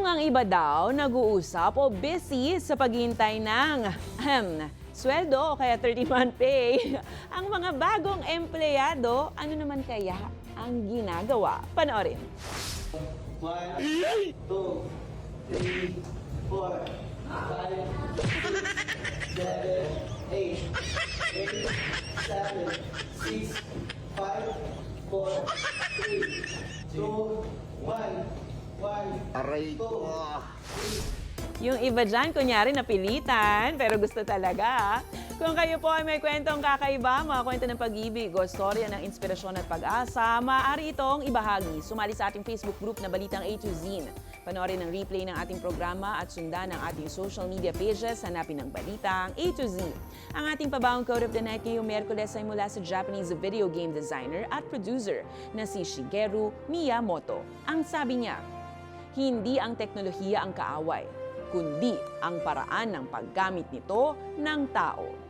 Kung ang iba daw nag-uusap o busy sa paghihintay ng sweldo o kaya 31 pay, ang mga bagong empleyado, ano naman kaya ang ginagawa? Panoorin. 1, 2, 3, 4, 5, 6, 7, 8, 7, 6, 5, 4, 3, 2, 1, Aray ko. Yung iba dyan, kunyari napilitan, pero gusto talaga. Kung kayo po ay may kwentong kakaiba, mga kwento ng pag-ibig o storya ng inspirasyon at pag-asa, maaari itong ibahagi. Sumali sa ating Facebook group na Balitang A to Z. Panoorin ang replay ng ating programa at sundan ang ating social media pages. Hanapin ang Balitang A to Z. Ang ating pabawang quote of the night ngayong Miyerkules ay mula sa Japanese video game designer at producer na si Shigeru Miyamoto. Ang sabi niya, hindi ang teknolohiya ang kaaway, kundi ang paraan ng paggamit nito ng tao.